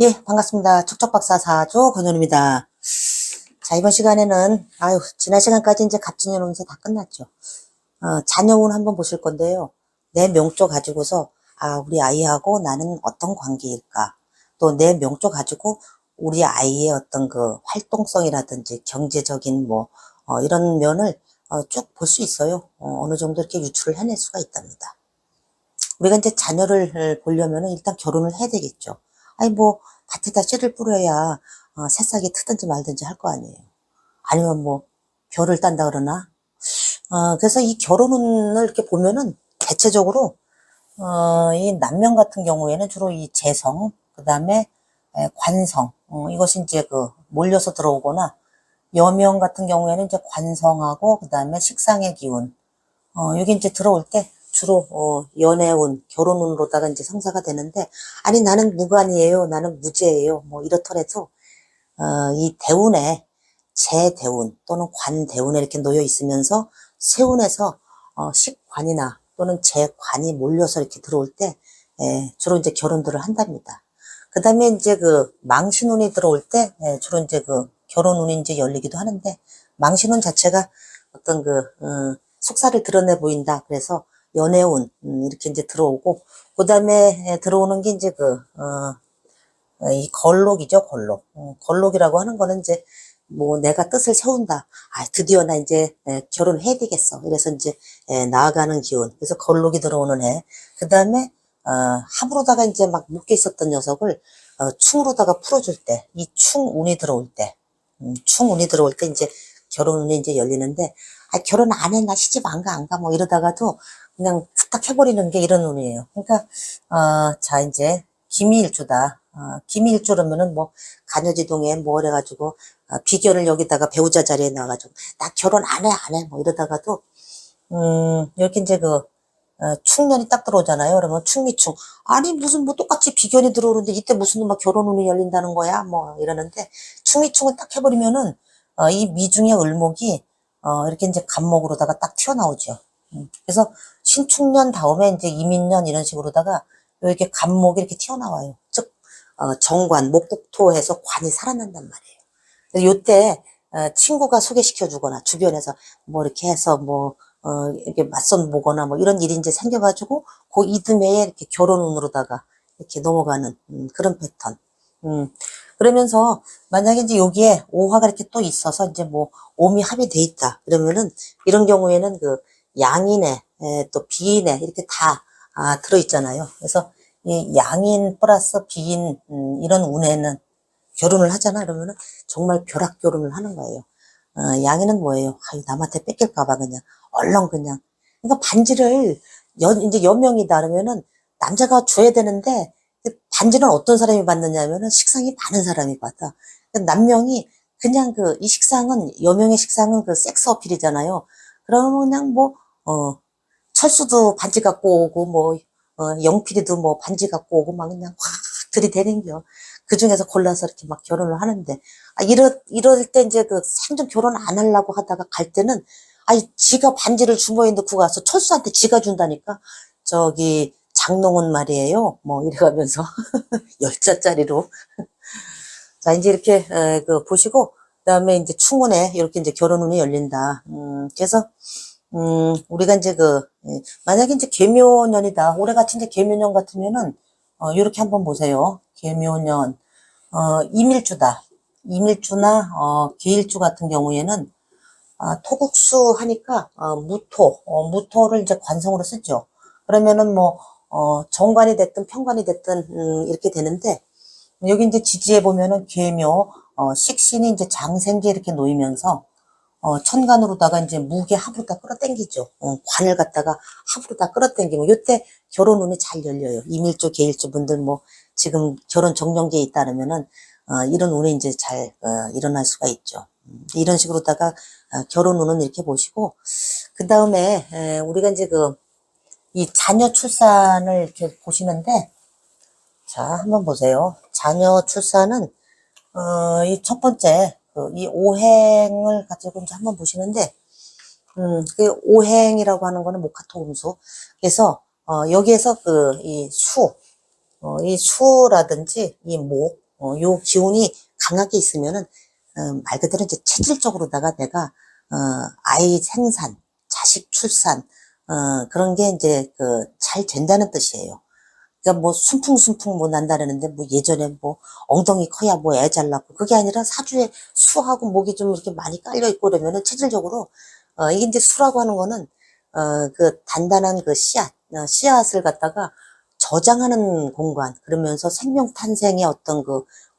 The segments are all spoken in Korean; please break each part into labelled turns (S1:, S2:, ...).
S1: 예, 반갑습니다. 척척박사 사주 권현입니다. 자, 이번 시간에는, 지난 시간까지 이제 갑진년 운세 다 끝났죠. 자녀운 한번 보실 건데요. 내 명조 가지고서, 우리 아이하고 나는 어떤 관계일까? 또 내 명조 가지고 우리 아이의 어떤 그 활동성이라든지 경제적인 이런 면을 쭉 볼 수 있어요. 어느 정도 이렇게 유출을 해낼 수가 있답니다. 우리가 이제 자녀를 보려면은 일단 결혼을 해야 되겠죠. 밭에다 씨를 뿌려야, 새싹이 트든지 말든지 할 거 아니에요. 아니면 별을 딴다 그러나? 그래서 이 결혼운을 이렇게 보면은, 대체적으로, 이 남명 같은 경우에는 주로 이 재성, 그 다음에 관성, 이것이 이제 몰려서 들어오거나, 여명 같은 경우에는 이제 관성하고, 그 다음에 식상의 기운, 여기 이제 들어올 때 주로 연애운, 결혼운으로다가 이제 성사가 되는데, 아니 나는 무관이에요, 나는 무죄예요, 이렇더라도 이 대운에 재대운 또는 관대운에 이렇게 놓여 있으면서 세운에서 식관이나 또는 재관이 몰려서 이렇게 들어올 때 주로 이제 결혼들을 한답니다. 그 다음에 이제 망신운이 들어올 때 주로 이제 결혼운이 이제 열리기도 하는데, 망신운 자체가 어떤 속살을 드러내 보인다. 그래서 연애운 이렇게 이제 들어오고, 그 다음에 들어오는 게 이제 이 걸록이죠, 걸록. 걸록이라고 하는 거는 이제 내가 뜻을 세운다. 드디어 나 이제 결혼해야 되겠어. 이래서 이제 나아가는 기운. 그래서 걸록이 들어오는 해. 그 다음에 합으로다가 이제 막 묶여 있었던 녀석을 충으로다가 풀어줄 때, 이 충운이 들어올 때, 충운이 들어올 때 이제 결혼운이 이제 열리는데, 결혼 안 해, 나 시집 안 가, 안 가, 이러다가도 그냥 후딱 해버리는 게 이런 운이에요. 그러니까, 자, 이제, 기미일주다. 기미일주라면은 간여지동에 그래가지고, 비결을 여기다가 배우자 자리에 놔가지고, 나 결혼 안 해, 안 해, 이러다가도, 이렇게 이제 충년이 딱 들어오잖아요. 그러면 충미충. 아니, 무슨 똑같이 비견이 들어오는데 이때 무슨 결혼운이 열린다는 거야? 이러는데, 충미충을 딱 해버리면은, 이 미중의 을목이, 이렇게 이제 간목으로다가 딱 튀어나오죠. 그래서 신축년 다음에 이제 이민년 이런 식으로다가 이렇게 간목이 이렇게 튀어나와요. 즉, 정관, 목국토해서 관이 살아난단 말이에요. 그래서 요때, 친구가 소개시켜 주거나 주변에서 이렇게 해서 이렇게 맞선 보거나 이런 일이 이제 생겨가지고 그 이듬해에 이렇게 결혼운으로다가 이렇게 넘어가는 그런 패턴. 그러면서 만약에 이제 여기에 오화가 이렇게 또 있어서 이제 오미 합이 돼 있다. 그러면은 이런 경우에는 양인에 또 비인에 이렇게 다 들어있잖아요. 그래서 이 양인 플러스 비인 이런 운에는 결혼을 하잖아. 그러면은 정말 벼락 결혼을 하는 거예요. 양이는 뭐예요? 남한테 뺏길까봐 그냥 얼렁 그냥. 그러니까 반지를 이제 여명이다 그러면은 남자가 줘야 되는데, 반지는 어떤 사람이 받느냐면은 식상이 많은 사람이 받아. 남명이 그냥 이 식상은, 여명의 식상은 섹스 어필이잖아요. 그러면 그냥 철수도 반지 갖고 오고 영필이도 반지 갖고 오고 막 그냥 확 들이대는겨. 그 중에서 골라서 이렇게 막 결혼을 하는데, 이럴 때 이제 생전 결혼 안 하려고 하다가 갈 때는, 지가 반지를 주머니에 넣고 가서 철수한테 지가 준다니까? 저기, 장롱은 말이에요. 이래가면서, 열자짜리로. 자, 이제 이렇게, 보시고, 그 다음에 이제 충운에 이렇게 이제 결혼운이 열린다. 그래서, 우리가 이제 만약에 이제 계묘년이다. 올해같이 이제 계묘년 같으면은, 요렇게 한번 보세요. 계묘년, 이밀주다. 이밀주나, 계일주 같은 경우에는, 토국수 하니까, 무토를 이제 관성으로 쓰죠. 그러면은 정관이 됐든 편관이 됐든, 이렇게 되는데, 여기 이제 지지에 보면은 계묘, 식신이 이제 장생기에 이렇게 놓이면서, 천간으로다가 이제 무게 합으로 다 끌어당기죠. 관을 갖다가 합으로 다 끌어당기면, 요때 결혼운이 잘 열려요. 이밀주, 계일주 분들 지금 결혼 정년기에 있다 그러면은, 이런 운이 이제 잘, 일어날 수가 있죠. 이런 식으로다가, 결혼운은 이렇게 보시고, 그 다음에, 우리가 이제 이 자녀 출산을 이렇게 보시는데, 자, 한번 보세요. 자녀 출산은, 이 첫 번째, 이 오행을 가지고 이제 한번 보시는데, 그 오행이라고 하는 거는 목화토금수. 그래서, 여기에서 이 수라든지, 이 목, 요 기운이 강하게 있으면은, 말 그대로 이제 체질적으로다가 내가, 아이 생산, 자식 출산, 그런 게 이제 잘 된다는 뜻이에요. 그러니까 뭐 순풍순풍 뭐 난다는데 뭐 예전에 뭐 엉덩이 커야 뭐 애 잘 낳고 그게 아니라 사주에 수하고 목이 좀 이렇게 많이 깔려 있고 그러면은 체질적으로 이게 이제 수라고 하는 거는 단단한 씨앗 씨앗을 갖다가 저장하는 공간 그러면서 생명 탄생의 어떤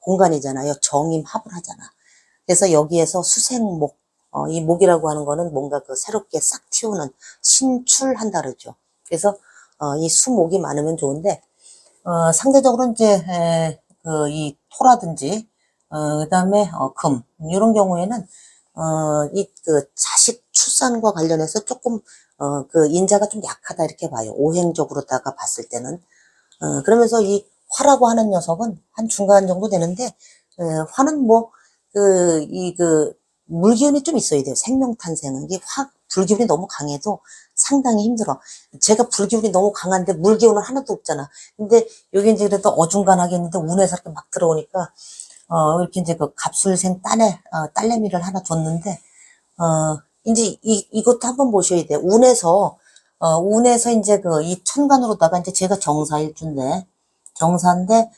S1: 공간이잖아요. 정임합을 하잖아. 그래서 여기에서 수생목 이 목이라고 하는 거는 뭔가 새롭게 싹 틔우는 신출한다 그러죠. 그래서 이 수목이 많으면 좋은데 상대적으로 이제, 이 토라든지, 그 다음에, 금, 이런 경우에는, 자식 출산과 관련해서 조금, 인자가 좀 약하다 이렇게 봐요. 오행적으로다가 봤을 때는. 그러면서 이 화라고 하는 녀석은 한 중간 정도 되는데, 화는 뭐, 물기운이 좀 있어야 돼요. 생명탄생은. 이게 불기운이 너무 강해도 상당히 힘들어. 제가 불기운이 너무 강한데 물기운은 하나도 없잖아. 근데 여기 이제 그래도 어중간하게 있는데 운에서 이렇게 막 들어오니까, 이렇게 이제 갑술생 딸내미를 하나 줬는데, 이제 이것도 한번 보셔야 돼요. 운에서 이제 이 천간으로다가 이제 제가 정사일주인데, 정사인데,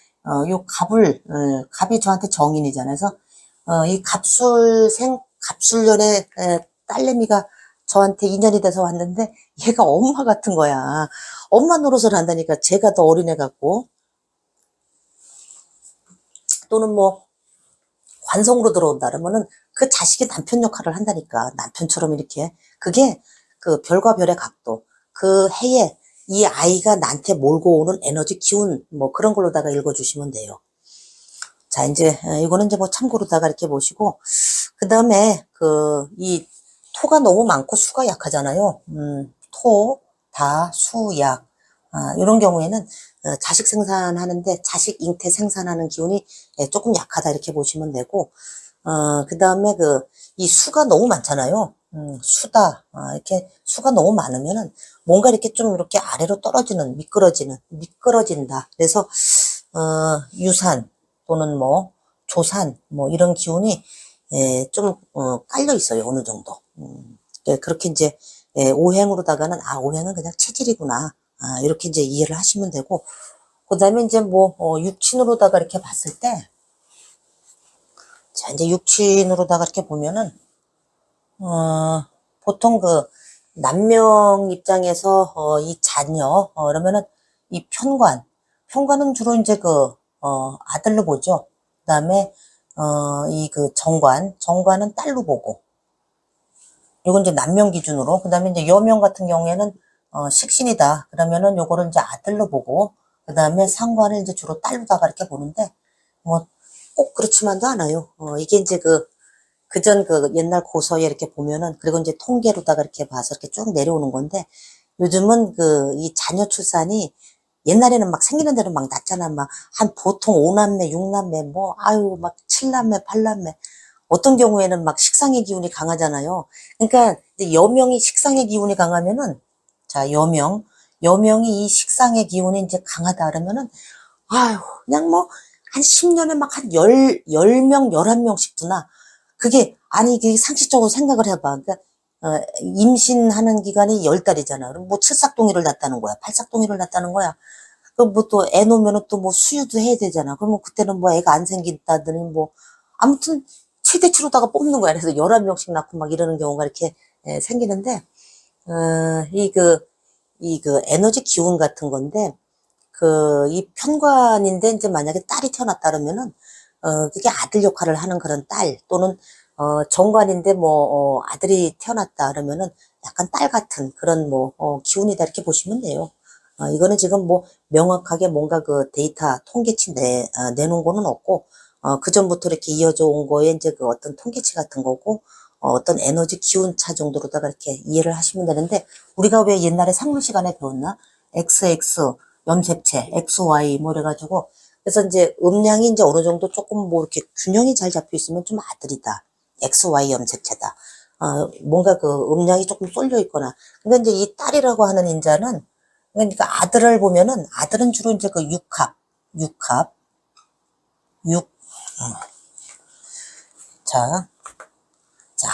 S1: 갑이 저한테 정인이잖아요. 그래서, 이 갑술년에 딸내미가 저한테 인연이 돼서 왔는데 얘가 엄마 같은 거야. 엄마 노릇을 한다니까 제가 더 어린애 같고 또는 뭐 관성으로 들어온다 그러면은 그 자식이 남편 역할을 한다니까 남편처럼 이렇게 그게 별과 별의 각도 그 해에 이 아이가 나한테 몰고 오는 에너지 기운 뭐 그런 걸로다가 읽어주시면 돼요. 자 이제 이거는 이제 뭐 참고로다가 이렇게 보시고 그 다음에 이 토가 너무 많고 수가 약하잖아요. 토, 다, 수, 약. 이런 경우에는 자식 생산하는데 자식 잉태 생산하는 기운이 조금 약하다 이렇게 보시면 되고 그 다음에 이 수가 너무 많잖아요. 수다 이렇게 수가 너무 많으면은 뭔가 이렇게 좀 이렇게 아래로 떨어지는 미끄러진다. 그래서 유산 또는 뭐 조산 뭐 이런 기운이 좀 깔려 있어요. 어느 정도. 그렇게 이제 오행으로다가는 오행은 그냥 체질이구나. 이렇게 이제 이해를 하시면 되고 그다음에 이제 뭐 육친으로다가 이렇게 봤을 때 자 이제 육친으로다가 이렇게 보면은 보통 남명 입장에서 이 자녀 그러면은 이 편관은 주로 이제 아들로 보죠. 그다음에 이 정관은 딸로 보고 요건 이제 남명 기준으로 그다음에 이제 여명 같은 경우에는 식신이다 그러면은 요거를 이제 아들로 보고 그다음에 상관을 이제 주로 딸로다가 이렇게 보는데 뭐 꼭 그렇지만도 않아요. 이게 이제 그전 옛날 고서에 이렇게 보면은 그리고 이제 통계로다가 이렇게 봐서 이렇게 쭉 내려오는 건데 요즘은 이 자녀 출산이 옛날에는 막 생기는 대로 막 낳잖아. 막 한 보통 5남매, 6남매 뭐 아유 막 7남매, 8남매 어떤 경우에는 막 식상의 기운이 강하잖아요. 그러니까 이제 여명이 식상의 기운이 강하면은 자 여명이 이 식상의 기운이 이제 강하다 그러면은 아유 그냥 뭐 한 10년에 막 한 10명, 11명씩 두나 그게 아니 이게 상식적으로 생각을 해봐. 그러니까 임신하는 기간이 10달이잖아. 그럼 뭐 칠삭동이를 낳았다는 거야. 팔삭동이를 낳았다는 거야. 그럼 뭐 또 애 놓으면은 또 뭐 수유도 해야 되잖아. 그러면 그때는 뭐 애가 안 생긴다더니 뭐 아무튼 최대치로다가 뽑는 거야. 그래서 11명씩 낳고 막 이러는 경우가 이렇게 생기는데 에너지 기운 같은 건데 이 편관인데 이제 만약에 딸이 태어났다 그러면은 그게 아들 역할을 하는 그런 딸 또는 정관인데 뭐 아들이 태어났다 그러면은 약간 딸 같은 그런 뭐 기운이다 이렇게 보시면 돼요. 이거는 지금 뭐 명확하게 뭔가 데이터 통계치 내놓은 거는 없고 그 전부터 이렇게 이어져 온 거에 이제 어떤 통계치 같은 거고 어떤 에너지 기운차 정도로다가 이렇게 이해를 하시면 되는데 우리가 왜 옛날에 상문 시간에 배웠나? XX 염색체, XY 뭐 이래가지고 그래서 이제 음량이 이제 어느 정도 조금 뭐 이렇게 균형이 잘 잡혀 있으면 좀 아들이다. XY 염색체다. 뭔가 음량이 조금 쏠려 있거나. 근데 이제 이 딸이라고 하는 인자는 그러니까 아들을 보면은 아들은 주로 이제 육합. 6. 자,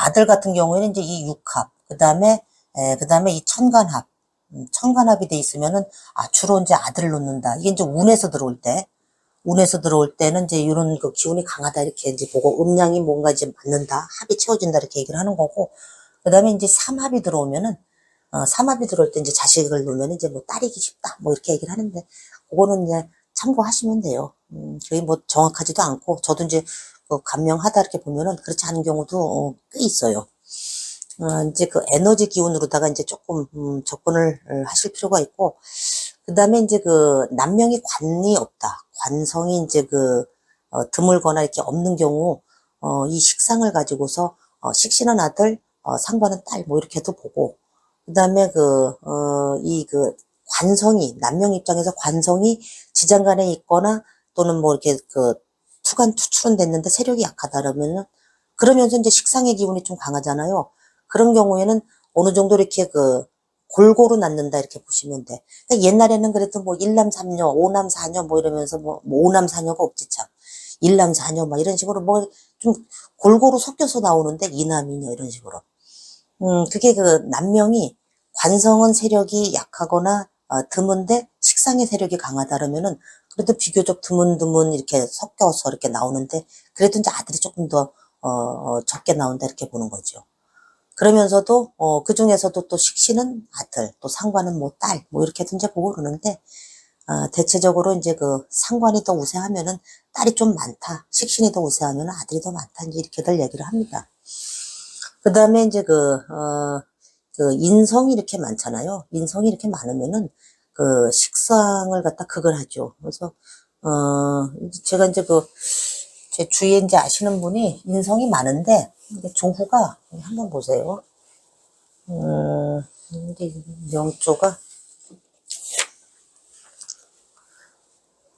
S1: 아들 같은 경우에는 이제 이 육합, 그 다음에 이 천간합, 천간합이 돼 있으면은, 주로 이제 아들을 놓는다. 이게 이제 운에서 들어올 때는 이제 이런 그 기운이 강하다. 이렇게 이제 보고, 음양이 뭔가 이제 맞는다. 합이 채워진다. 이렇게 얘기를 하는 거고, 그 다음에 이제 삼합이 들어오면은, 삼합이 들어올 때 이제 자식을 놓으면 이제 뭐 딸이기 쉽다. 뭐 이렇게 얘기를 하는데, 그거는 이제 참고하시면 돼요. 저희 뭐 정확하지도 않고, 저도 이제 감명하다 이렇게 보면은 그렇지 않은 경우도 꽤 있어요. 이제 그 에너지 기운으로다가 이제 조금 접근을 하실 필요가 있고, 그 다음에 이제 그 남명이 관이 없다. 관성이 이제 드물거나 이렇게 없는 경우, 이 식상을 가지고서 식신한 아들, 상관은 딸, 뭐 이렇게도 보고, 그 다음에 관성이, 남명 입장에서 관성이 지장간에 있거나 또는 뭐 이렇게 투간 투출은 됐는데 세력이 약하다 그러면은, 그러면서 이제 식상의 기운이 좀 강하잖아요. 그런 경우에는 어느 정도 이렇게 골고루 낳는다 이렇게 보시면 돼. 그러니까 옛날에는 그래도 뭐 일남 삼녀, 오남 사녀 뭐 이러면서 뭐 오남 사녀가 없지 참. 일남 사녀 막 이런 식으로 뭐 좀 골고루 섞여서 나오는데 이남 이녀 이런 식으로. 그게 남명이 관성은 세력이 약하거나 드문데 식상의 세력이 강하다 그러면은 그래도 비교적 드문드문 이렇게 섞여서 이렇게 나오는데 그래도 이제 아들이 조금 더 적게 나온다 이렇게 보는 거죠. 그러면서도 그 중에서도 또 식신은 아들, 또 상관은 뭐 딸, 뭐 이렇게도 이제 보고 그러는데 대체적으로 이제 상관이 더 우세하면은 딸이 좀 많다, 식신이 더 우세하면은 아들이 더 많다 이제 이렇게들 얘기를 합니다. 그 다음에 이제 인성이 이렇게 많잖아요. 인성이 이렇게 많으면은 식상을 갖다 극을 하죠. 그래서 제가 이제 제 주위에 이제 아시는 분이 인성이 많은데 이게 조후가 한번 보세요. 이제 명조가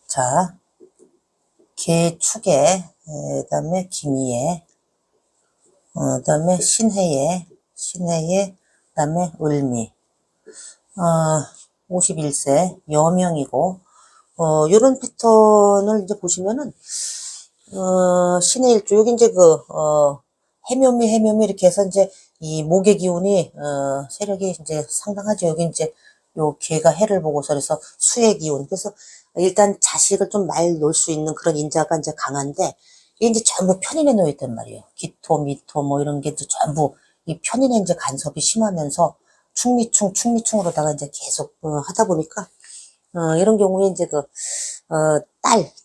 S1: 자 개축에 그다음에 김희에 그다음에 신해에 그다음에 을미 51세 여명이고 요런 패턴을 이제 보시면은 신의 일주 여기 이제 해묘미 이렇게 해서 이제 이 목의 기운이 세력이 이제 상당하죠. 여기 이제 요 개가 해를 보고서 그래서 수의 기운. 그래서 일단 자식을 좀 말 놓을 수 있는 그런 인자가 이제 강한데 이게 이제 전부 편인에 놓여 있단 말이에요. 기토, 미토 뭐 이런 게 이제 전부 이 편인에 이제 간섭이 심하면서 충미충으로다가 이제 계속 하다 보니까 이런 경우에 이제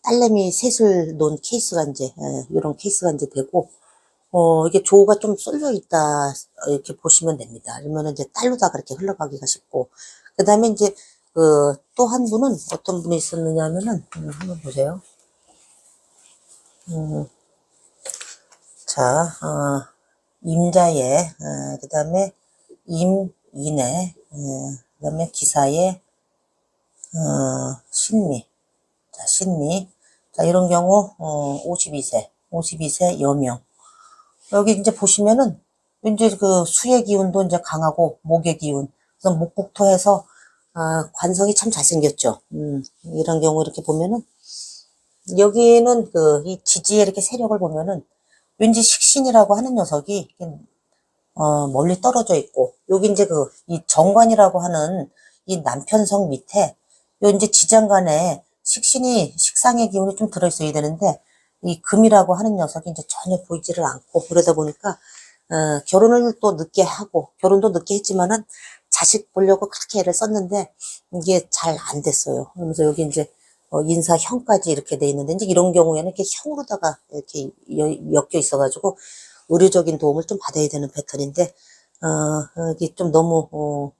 S1: 딸내미 셋을 놓은 케이스가 이제, 이런 케이스가 이제 되고, 이게 조가 좀 쏠려 있다, 이렇게 보시면 됩니다. 그러면 이제 딸로다가 이렇게 흘러가기가 쉽고, 그 다음에 이제, 또 한 분은 어떤 분이 있었느냐 하면은, 한번 보세요. 자, 임자예, 그 다음에 임인해, 그 다음에 기사예, 신미. 자, 신미. 자, 이런 경우, 52세 여명. 여기 이제 보시면은, 이제 수의 기운도 이제 강하고, 목의 기운. 그래서 목국토해서, 관성이 참 잘생겼죠. 이런 경우 이렇게 보면은, 여기는 이 지지에 이렇게 세력을 보면은, 왠지 식신이라고 하는 녀석이, 멀리 떨어져 있고, 여기 이제 이 정관이라고 하는 이 남편성 밑에, 요 이제 지장간에 식상의 기운이 좀 들어있어야 되는데, 이 금이라고 하는 녀석이 이제 전혀 보이지를 않고, 그러다 보니까, 결혼을 또 늦게 하고, 결혼도 늦게 했지만은, 자식 보려고 그렇게 애를 썼는데, 이게 잘 안 됐어요. 그러면서 여기 이제, 인사형까지 이렇게 돼 있는데, 이제 이런 경우에는 이렇게 형으로다가 이렇게 엮여 있어가지고, 의료적인 도움을 좀 받아야 되는 패턴인데, 이게 좀 너무,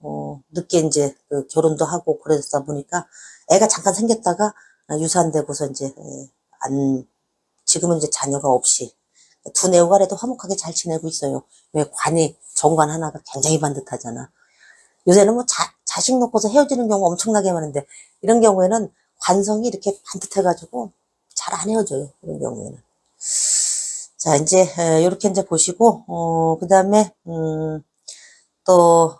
S1: 늦게 이제 결혼도 하고 그러다 보니까 애가 잠깐 생겼다가 유산되고서 이제, 지금은 이제 자녀가 없이 두 내후가래도 화목하게 잘 지내고 있어요. 왜 정관 하나가 굉장히 반듯하잖아. 요새는 뭐 자식 놓고서 헤어지는 경우 엄청나게 많은데, 이런 경우에는 관성이 이렇게 반듯해가지고 잘 안 헤어져요. 이런 경우에는. 자, 이제, 요렇게 이제 보시고, 그 다음에, 또,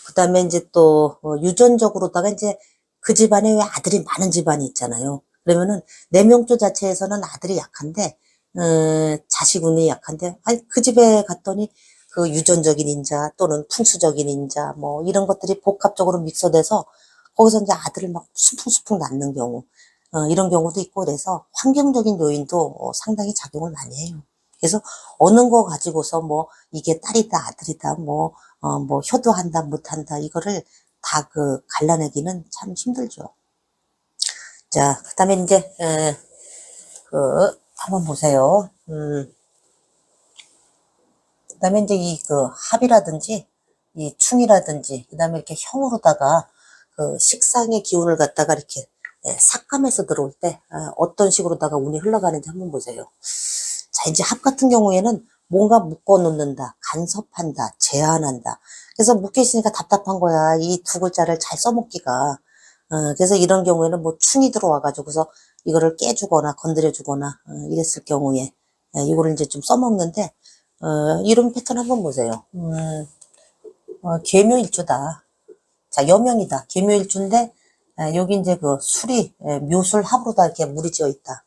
S1: 그 다음에 이제 또, 유전적으로다가 이제 그 집안에 왜 아들이 많은 집안이 있잖아요. 그러면은 내 명조 자체에서는 아들이 약한데 자식운이 약한데 아니 그 집에 갔더니 그 유전적인 인자 또는 풍수적인 인자 뭐 이런 것들이 복합적으로 믹서돼서 거기서 이제 아들을 막 수풍수풍 낳는 경우 이런 경우도 있고 그래서 환경적인 요인도 상당히 작용을 많이 해요. 그래서 어느 거 가지고서 뭐 이게 딸이다 아들이다 뭐 효도한다 못한다 이거를 다 그 갈라내기는 참 힘들죠. 자, 그다음에 이제 한번 보세요. 그다음에 이제 이 그 합이라든지 이 충이라든지 그다음에 이렇게 형으로다가 그 식상의 기운을 갖다가 이렇게 삭감해서 들어올 때 어떤 식으로다가 운이 흘러가는지 한번 보세요. 자, 이제 합 같은 경우에는 뭔가 묶어 놓는다, 간섭한다, 제한한다. 그래서 묶여 있으니까 답답한 거야. 이 두 글자를 잘 써먹기가. 그래서 이런 경우에는 뭐 충이 들어와가지고서 이거를 깨주거나 건드려주거나 이랬을 경우에 이거를 이제 좀 써먹는데 이런 패턴 한번 보세요. 계묘일주다. 자, 여명이다. 계묘일주인데 여기 이제 그 술이 묘술 합으로 다 이렇게 물이 지어 있다.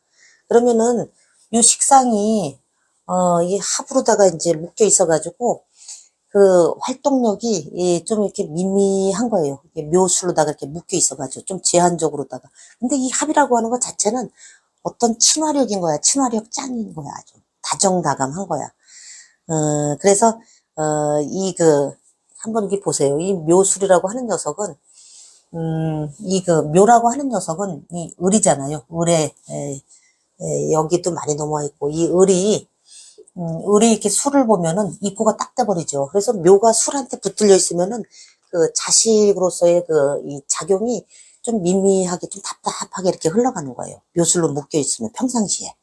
S1: 그러면은 이 식상이 이 합으로다가 이제 묶여 있어가지고 그 활동력이 좀 이렇게 미미한 거예요. 묘술로다가 이렇게 묶여 있어가지고 좀 제한적으로다가. 근데 이 합이라고 하는 것 자체는 어떤 친화력인 거야. 친화력 짱인 거야. 아주 다정다감한 거야. 그래서 한번 이렇게 보세요. 이 묘술이라고 하는 녀석은 이 그 묘라고 하는 녀석은 이 을이잖아요. 을에 여기도 많이 넘어와 있고 이 을이 이렇게 술을 보면은 입구가 딱 돼버리죠. 그래서 묘가 술한테 붙들려 있으면은 그 자식으로서의 그 이 작용이 좀 미미하게 좀 답답하게 이렇게 흘러가는 거예요. 묘술로 묶여 있으면 평상시에.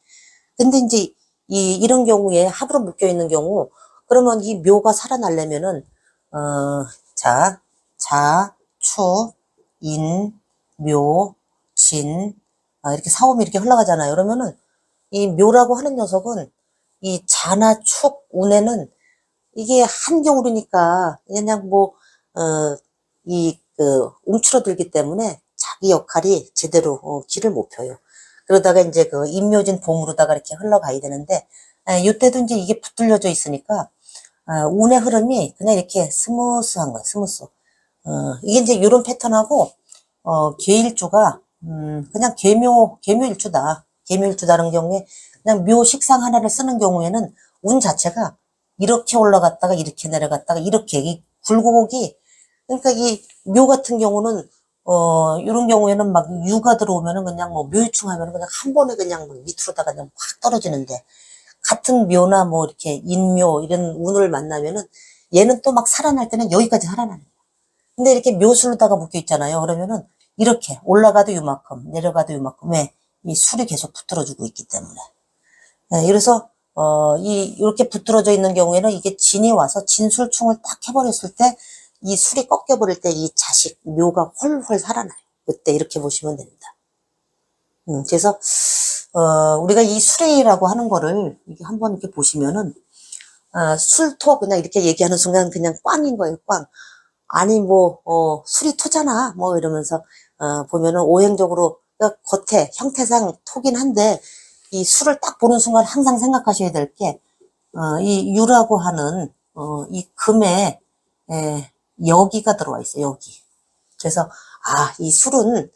S1: 근데 이제 이런 경우에 합으로 묶여 있는 경우 그러면 이 묘가 살아나려면은 추, 인, 묘, 진 이렇게 사옴이 이렇게 흘러가잖아요. 그러면은 이 묘라고 하는 녀석은 이 자나 축, 운에는 이게 한 경우니까 그냥 움츠러들기 때문에 자기 역할이 제대로 길을 못 펴요. 그러다가 이제 그 임묘진 봄으로다가 이렇게 흘러가야 되는데 이때도 이제 이게 붙들려져 있으니까 운의 흐름이 그냥 이렇게 스무스한 거야, 스무스. 이게 이제 이런 패턴하고 계일주가 그냥 계묘일주다. 계묘일주다는 경우에 그냥 묘 식상 하나를 쓰는 경우에는 운 자체가 이렇게 올라갔다가 이렇게 내려갔다가 이렇게 이 굴곡이 그러니까 이 묘 같은 경우는 이런 경우에는 막 유가 들어오면은 그냥 뭐 묘유충 하면은 그냥 한 번에 그냥 밑으로다가 그냥 확 떨어지는데 같은 묘나 뭐 이렇게 인묘 이런 운을 만나면은 얘는 또 막 살아날 때는 여기까지 살아나는 거야. 근데 이렇게 묘술로다가 묶여 있잖아요. 그러면은 이렇게 올라가도 요만큼 내려가도 요만큼 왜? 이 술이 계속 붙들어주고 있기 때문에. 그래서 이렇게 붙들어져 있는 경우에는 이게 진이 와서 진술충을 딱 해버렸을 때 이 술이 꺾여버릴 때 이 자식 묘가 훨훨 살아나요. 그때 이렇게 보시면 됩니다. 그래서 우리가 이 술이라고 하는 거를 이게 한번 이렇게 보시면은 술토 그냥 이렇게 얘기하는 순간 그냥 꽝인 거예요. 꽝. 아니 술이 토잖아 뭐 이러면서 보면은 오행적으로 그러니까 겉에 형태상 토긴 한데 이 술을 딱 보는 순간 항상 생각하셔야 될 게 이 유라고 하는 이 금에 여기가 들어와 있어요. 여기. 그래서 이 술은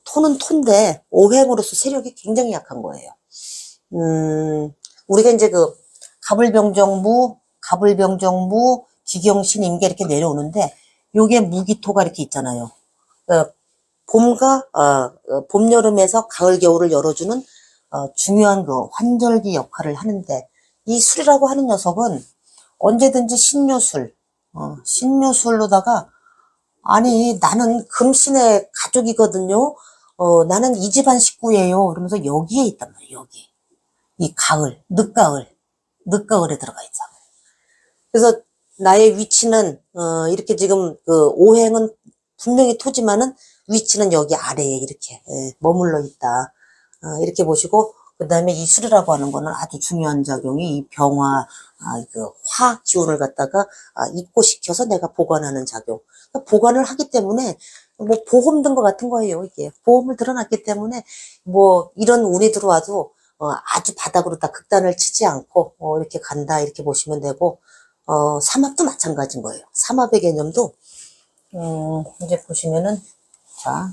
S1: 토는 토인데 오행으로서 세력이 굉장히 약한 거예요. 우리가 이제 그 갑을병정무, 기경신, 임계 이렇게 내려오는데 요게 무기토가 이렇게 있잖아요. 봄, 여름에서 가을, 겨울을 열어주는 중요한 그 환절기 역할을 하는데 이 술이라고 하는 녀석은 언제든지 신묘술로다가 아니 나는 금신의 가족이거든요. 나는 이 집안 식구예요. 그러면서 여기에 있단 말이에요. 여기 이 가을, 늦가을에 들어가 있어. 그래서 나의 위치는 이렇게 지금 그 오행은 분명히 토지만은 위치는 여기 아래에 이렇게 머물러 있다. 이렇게 보시고 그 다음에 이 술이라고 하는 거는 아주 중요한 작용이 이 병화 그 화 기운을 갖다가 입고시켜서 내가 보관하는 작용. 그러니까 보관을 하기 때문에 뭐 보험 든 것 같은 거예요, 이게. 보험을 들어놨기 때문에 뭐 이런 운이 들어와도 아주 바닥으로 다 극단을 치지 않고 이렇게 간다 이렇게 보시면 되고, 삼합도 마찬가지인 거예요. 삼합의 개념도 이제 보시면은 자,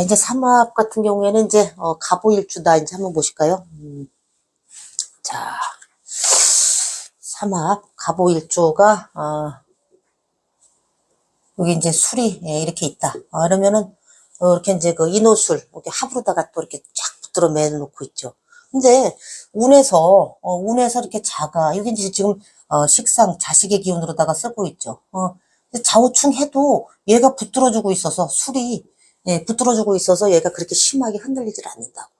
S1: 이제 삼합 같은 경우에는 이제 갑오일주다 이제 한번 보실까요? 자, 삼합 갑오일주가 여기 이제 술이 이렇게 있다. 그러면은 이렇게 이제 그 인호술 이렇게 합으로다가 또 이렇게 쫙 붙들어 매놓고 있죠. 근데 운에서 이렇게 자가 여기 이제 지금 식상 자식의 기운으로다가 쓰고 있죠. 근데 좌우충해도 얘가 붙들어주고 있어서 술이 붙들어주고 있어서 얘가 그렇게 심하게 흔들리질 않는다고.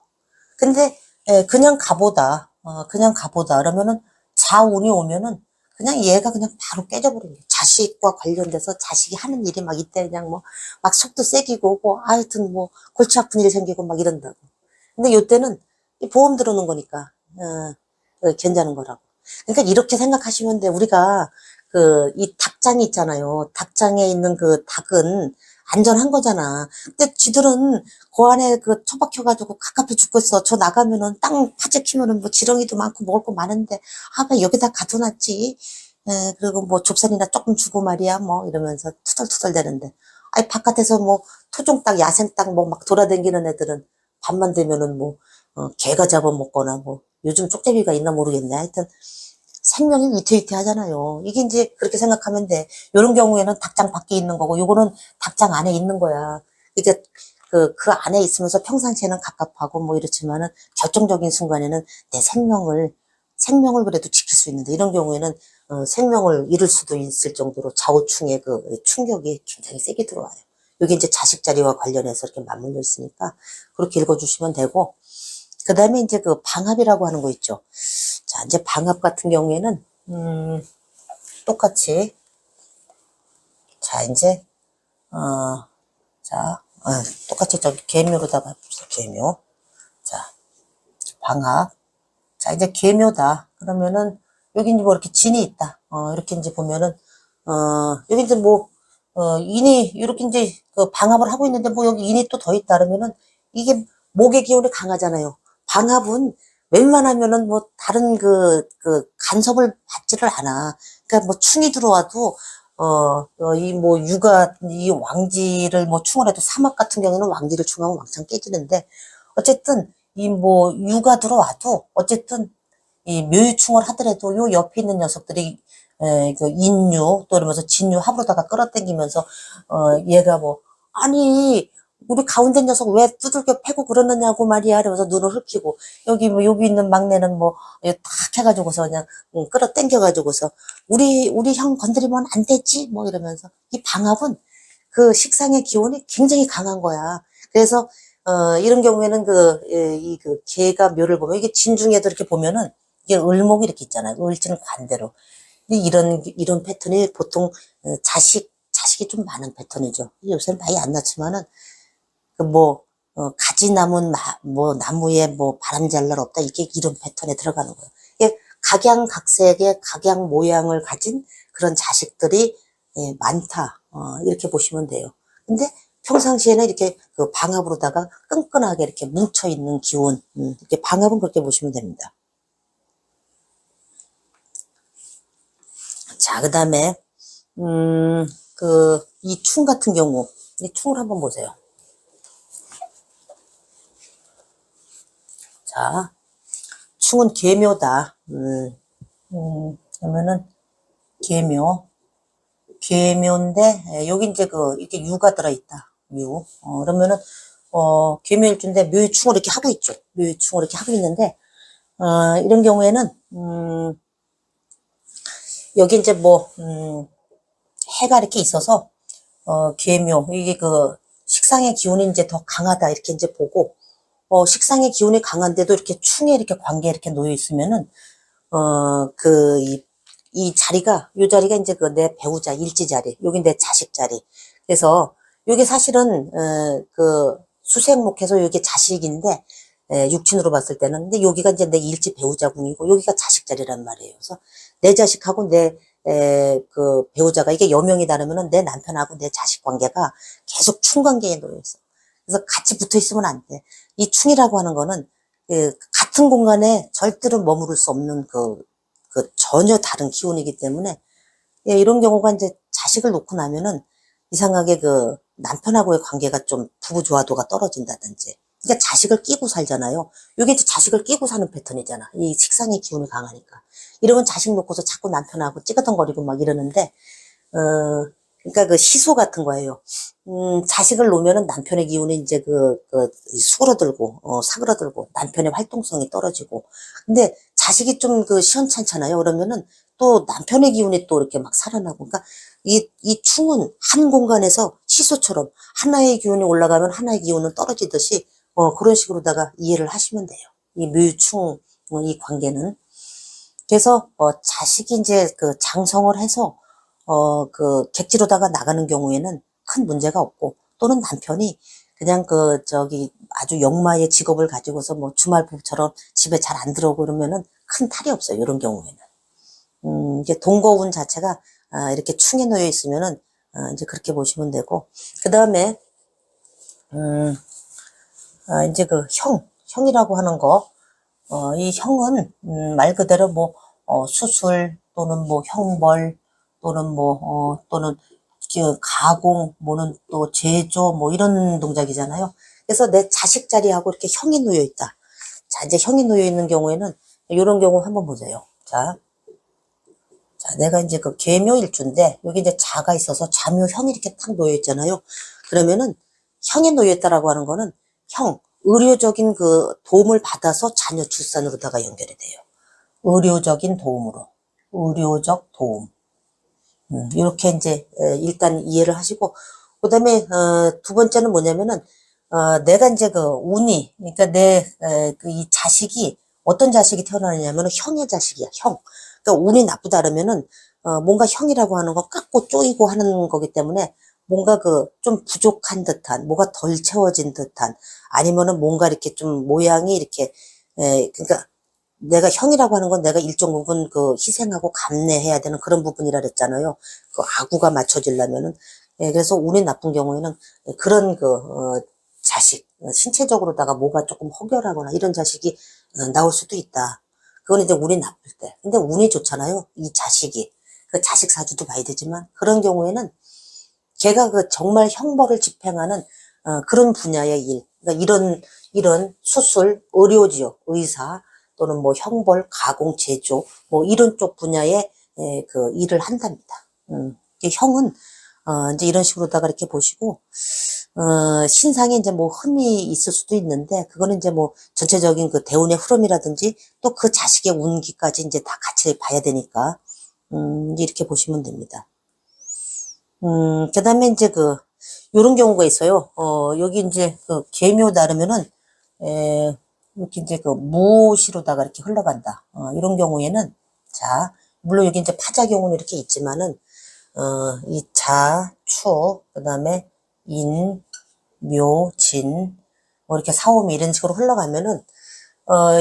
S1: 근데 그냥 가보다 그러면은 자운이 오면은 그냥 얘가 그냥 바로 깨져버린 거예요. 자식과 관련돼서 자식이 하는 일이 막 이때 그냥 뭐 막 속도 세기고 뭐 하여튼 뭐 골치 아픈 일이 생기고 막 이런다고. 근데 요때는 이 보험 들어오는 거니까 괜찮은 거라고. 그러니까 이렇게 생각하시면 돼. 우리가 이 닭장이 있잖아요. 닭장에 있는 그 닭은 안전한 거잖아. 근데 쥐들은 그 안에 처박혀가지고 갑갑해 죽겠어. 저 나가면은 땅 파재 키면은 뭐 지렁이도 많고 먹을 거 많은데, 왜 여기다 가둬놨지? 그리고 뭐 좁쌀이나 조금 주고 말이야. 뭐 이러면서 투덜투덜 대는데. 아니, 바깥에서 뭐 토종닭, 야생닭 뭐 막 돌아다니는 애들은 밤만 되면은 뭐, 개가 잡아먹거나 뭐, 요즘 쪽제비가 있나 모르겠네. 하여튼, 생명이 위태위태하잖아요. 이게 이제 그렇게 생각하면 돼. 이런 경우에는 닭장 밖에 있는 거고, 요거는 닭장 안에 있는 거야. 그러니까 그 안에 있으면서 평상시에는 갑갑하고 뭐 이렇지만은 결정적인 순간에는 내 생명을 그래도 지킬 수 있는데, 이런 경우에는 생명을 잃을 수도 있을 정도로 좌우충의 그 충격이 굉장히 세게 들어와요. 여기 이제 자식 자리와 관련해서 이렇게 맞물려 있으니까 그렇게 읽어주시면 되고, 그 다음에 이제 그 방합이라고 하는 거 있죠. 자, 이제 방합 같은 경우에는, 똑같이. 자, 이제, 똑같이 저기 계묘로다가, 계묘. 자, 방합. 자, 이제 계묘다. 그러면은, 여기 이제 뭐 이렇게 진이 있다. 이렇게 이제 보면은, 여기 이제 뭐, 인이, 이렇게 이제 그 방합을 하고 있는데 뭐 여기 인이 또 더 있다. 그러면은, 이게 목의 기운이 강하잖아요. 방합은 웬만하면은 뭐 다른 간섭을 받지를 않아. 그러니까 뭐 충이 들어와도, 이 뭐 이 왕지를 뭐 충을 해도 사막 같은 경우는 왕지를 충하면 왕창 깨지는데, 어쨌든 이 뭐 유가 들어와도 어쨌든 이 묘유충을 하더라도 요 옆에 있는 녀석들이 그 인유 또 이러면서 진유 합으로다가 끌어당기면서 얘가 뭐 아니 우리 가운데 녀석 왜 두들겨 패고 그러느냐고 말이야 이러면서 눈을 흘키고 여기 있는 막내는 뭐 탁 해가지고서 그냥 끌어당겨가지고서 우리 형 건드리면 안 되지 뭐 이러면서 이 방합은 그 식상의 기운이 굉장히 강한 거야. 그래서 이런 경우에는 개가 묘를 보면 이게 진중에도 이렇게 보면은 이게 을목이 이렇게 있잖아요. 을지는 관대로. 이런 패턴이 보통 자식이 좀 많은 패턴이죠. 요새는 많이 안 났지만은 가지 남은 뭐 나무에 뭐 바람 잘 날 없다 이게 이런 패턴에 들어가는 거예요. 이게 각양각색의 각양 모양을 가진 그런 자식들이 많다. 이렇게 보시면 돼요. 근데 평상시에는 이렇게 그 방합으로다가 끈끈하게 이렇게 뭉쳐 있는 기운, 이렇게 방합은 그렇게 보시면 됩니다. 자, 그 다음에, 이 충 같은 경우, 이 충을 한번 보세요. 자, 충은 계묘다. 그러면은, 계묘인데, 여기 이제 이렇게 유가 들어있다. 유. 그러면은, 계묘일주인데, 묘유충을 이렇게 하고 있죠. 묘유충을 이렇게 하고 있는데, 이런 경우에는, 여기 이제 해가 이렇게 있어서, 계묘, 이게 식상의 기운이 이제 더 강하다, 이렇게 이제 보고, 식상의 기운이 강한데도 이렇게 충에 이렇게 관계에 이렇게 놓여 있으면은, 이 자리가, 요 자리가 이제 내 배우자, 일지 자리, 여기 내 자식 자리. 그래서, 요게 사실은, 수생목해서 요게 자식인데, 육친으로 봤을 때는. 근데 여기가 이제 내 일지 배우자궁이고 여기가 자식 자리란 말이에요. 그래서 내 자식하고 그 배우자가 이게 여명이 다르면은 내 남편하고 내 자식 관계가 계속 충 관계에 놓여 있어. 그래서 같이 붙어 있으면 안 돼. 이 충이라고 하는 거는 같은 공간에 절대로 머무를 수 없는 그 전혀 다른 기운이기 때문에 이런 경우가 이제 자식을 놓고 나면은 이상하게 그 남편하고의 관계가 좀 부부 조화도가 떨어진다든지. 그러니까 자식을 끼고 살잖아요. 이게 이제 자식을 끼고 사는 패턴이잖아. 이 식상의 기운이 강하니까. 이러면 자식 놓고서 자꾸 남편하고 찌그덩거리고 막 이러는데, 그러니까 그 시소 같은 거예요. 자식을 놓으면은 남편의 기운이 이제 수그러들고, 사그러들고, 남편의 활동성이 떨어지고. 근데 자식이 좀 시원찮잖아요. 그러면은 또 남편의 기운이 또 이렇게 막 살아나고. 그러니까 이 충은 한 공간에서 시소처럼 하나의 기운이 올라가면 하나의 기운은 떨어지듯이, 그런 식으로다가 이해를 하시면 돼요. 이 묘충, 이 관계는. 그래서, 자식이 이제 장성을 해서, 객지로다가 나가는 경우에는 큰 문제가 없고, 또는 남편이 그냥 아주 역마의 직업을 가지고서 뭐 주말 부부처럼 집에 잘 안 들어오고 그러면은 큰 탈이 없어요. 이런 경우에는. 이제 동거운 자체가, 이렇게 충에 놓여 있으면은, 이제 그렇게 보시면 되고, 그 다음에, 이제 형이라고 하는 거, 이 형은, 말 그대로 뭐, 수술, 또는 뭐, 형벌, 또는 또는, 가공, 뭐는 또 제조, 뭐, 이런 동작이잖아요. 그래서 내 자식 자리하고 이렇게 형이 놓여 있다. 자, 이제 형이 놓여 있는 경우에는, 이런 경우 한번 보세요. 자, 내가 이제 계묘일주인데, 여기 이제 자가 있어서 자묘형이 이렇게 딱 놓여 있잖아요. 그러면은, 형이 놓여 있다라고 하는 거는, 의료적인 도움을 받아서 자녀 출산으로다가 연결이 돼요. 의료적인 도움으로. 의료적 도움. 이렇게 이제, 일단 이해를 하시고, 그 다음에, 두 번째는 뭐냐면은, 내가 이제 운이, 그러니까 이 자식이, 어떤 자식이 태어나느냐면은 형의 자식이야, 형. 그러니까 운이 나쁘다 그러면은, 뭔가 형이라고 하는 거 깎고 쪼이고 하는 거기 때문에, 뭔가 좀 부족한 듯한, 뭐가 덜 채워진 듯한, 아니면은 뭔가 이렇게 좀 모양이 이렇게, 그러니까 내가 형이라고 하는 건 내가 일정 부분 희생하고 감내해야 되는 그런 부분이라 그랬잖아요. 아구가 맞춰지려면은. 그래서 운이 나쁜 경우에는 그런 자식, 신체적으로다가 뭐가 조금 허결하거나 이런 자식이 나올 수도 있다. 그건 이제 운이 나쁠 때. 근데 운이 좋잖아요. 이 자식이. 그 자식 사주도 봐야 되지만 그런 경우에는 걔가 정말 형벌을 집행하는 그런 분야의 일. 그러니까 이런 수술, 의료지요. 의사, 또는 뭐 형벌, 가공, 제조, 뭐 이런 쪽 분야의 일을 한답니다. 형은, 이제 이런 식으로다가 이렇게 보시고, 신상에 이제 뭐 흠이 있을 수도 있는데, 그거는 이제 뭐 전체적인 대운의 흐름이라든지, 또 그 자식의 운기까지 이제 다 같이 봐야 되니까, 이렇게 보시면 됩니다. 그 다음에 이제 요런 경우가 있어요. 여기 이제 계묘 나르면은, 이렇게 이제 무시로다가 이렇게 흘러간다. 이런 경우에는, 자, 물론 여기 이제 파자경우는 이렇게 있지만은, 이 자, 추, 그 다음에 인, 묘, 진, 뭐 이렇게 사오미 이런 식으로 흘러가면은,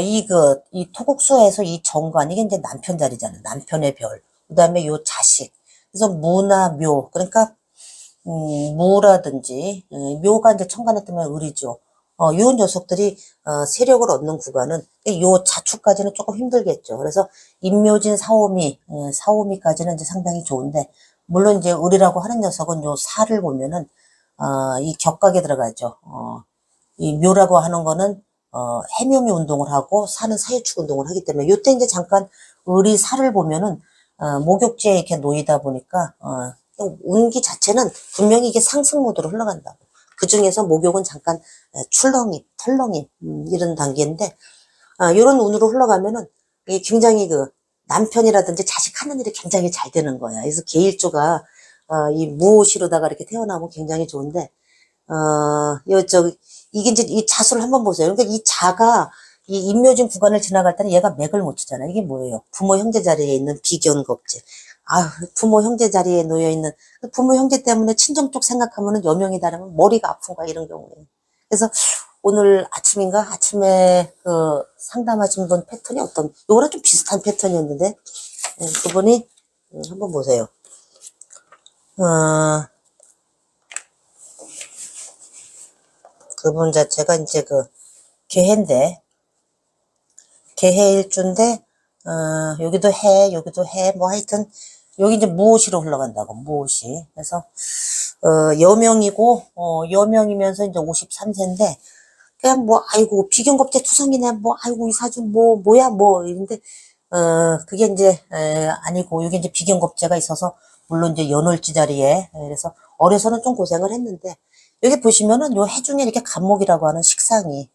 S1: 이 토국수에서 이 정관, 이게 이제 남편 자리잖아. 남편의 별. 그 다음에 요 자식. 그래서 무나 묘. 그러니까, 무라든지, 묘가 이제 천간에 뜨면 을이죠. 요 녀석들이, 세력을 얻는 구간은, 요 자축까지는 조금 힘들겠죠. 그래서, 인묘진 사오미, 사오미까지는 이제 상당히 좋은데, 물론 이제 을이라고 하는 녀석은 요 사를 보면은, 이 격각에 들어가죠. 이 묘라고 하는 거는, 해묘미 운동을 하고, 사는 사유축 운동을 하기 때문에, 요때 이제 잠깐 을이 사를 보면은, 목욕지에 이렇게 놓이다 보니까, 운기 자체는 분명히 이게 상승 모드로 흘러간다고. 그 중에서 목욕은 잠깐 출렁임, 털렁임 이런 단계인데 이런 운으로 흘러가면은 이게 굉장히 남편이라든지 자식 하는 일이 굉장히 잘 되는 거야. 그래서 계일조가 이 무오시로다가 이렇게 태어나면 굉장히 좋은데 이게 이제 이 자수를 한번 보세요. 그러니까 이 자가 이 인묘진 구간을 지나갈 때는 얘가 맥을 못 치잖아. 이게 뭐예요? 부모 형제 자리에 있는 비견겁제. 부모 형제 자리에 놓여 있는 부모 형제 때문에 친정 쪽 생각하면은 여명이 다르면 머리가 아픈 거야 이런 경우에. 그래서 오늘 아침인가? 아침에 그 상담하신 분 패턴이 요거랑 좀 비슷한 패턴이었는데, 그분이, 한번 보세요. 그분 자체가 이제 개해인데, 개해일주인데, 여기도 해, 뭐 하여튼, 여기 이제 무오시로 흘러간다고, 무오시. 그래서, 여명이고, 여명이면서 이제 53세인데, 그냥 뭐, 아이고, 비견겁제 투성이네, 뭐, 아이고, 이 사주 뭐야, 뭐, 이런데, 그게 이제, 아니고, 이게 이제 비견겁제가 있어서, 물론 이제 연월지 자리에, 그래서, 어려서는 좀 고생을 했는데, 여기 보시면은 요 해중에 이렇게 간목이라고 하는 식상이,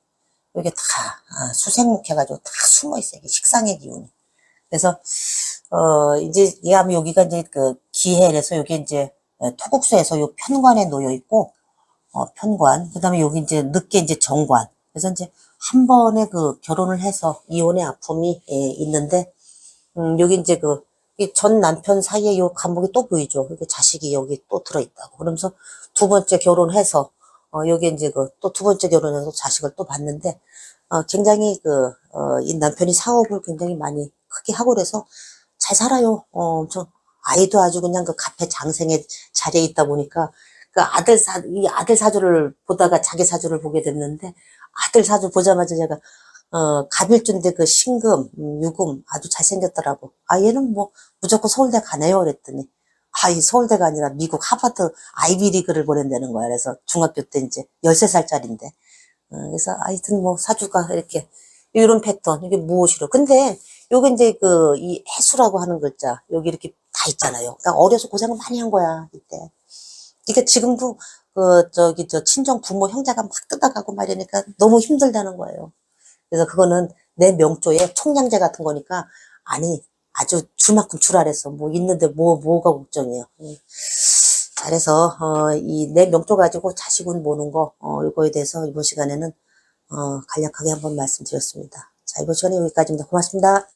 S1: 여기 다, 수생목 해가지고 다 숨어 있어요. 이게 식상의 기운이. 그래서, 이제, 여기가 이제 기해에서 여기 이제, 토국수에서 요 편관에 놓여 있고, 편관. 그 다음에 여기 이제 늦게 이제 정관. 그래서 이제 한 번에 결혼을 해서 이혼의 아픔이 있는데, 여기 이제 이 전 남편 사이에 요 간목이 또 보이죠. 여기 자식이 여기 또 들어있다고. 그러면서 두 번째 결혼해서, 여기 이제 또 두 번째 결혼해서 자식을 또 봤는데, 굉장히 이 남편이 사업을 굉장히 많이 크게 하고 그래서 잘 살아요. 아이도 아주 그냥 카페 장생의 자리에 있다 보니까 이 아들 사주를 보다가 자기 사주를 보게 됐는데 아들 사주 보자마자 제가 갑일주인데 신금, 유금 아주 잘생겼더라고. 얘는 뭐 무조건 서울대 가네요. 그랬더니 이 서울대가 아니라 미국 하버드 아이비리그를 보낸다는 거야. 그래서 중학교 때 이제 13살짜리인데. 그래서 하여튼 뭐 사주가 이렇게 이런 패턴 이게 무엇이로 근데 요게 이제 이 해수라고 하는 글자 여기 이렇게 다 있잖아요. 그러니까 어려서 고생을 많이 한 거야 이때. 그러니까 지금도 저 친정 부모 형제가 막 뜯어가고 말이니까 너무 힘들다는 거예요. 그래서 그거는 내 명조의 총량제 같은 거니까 아니 아주 줄만큼 줄알았어. 뭐 있는데 뭐가 걱정이에요. 잘해서 이 내 명조 가지고 자식운 보는 거 이거에 대해서 이번 시간에는 간략하게 한번 말씀드렸습니다. 자, 이번 시간에 여기까지입니다. 고맙습니다.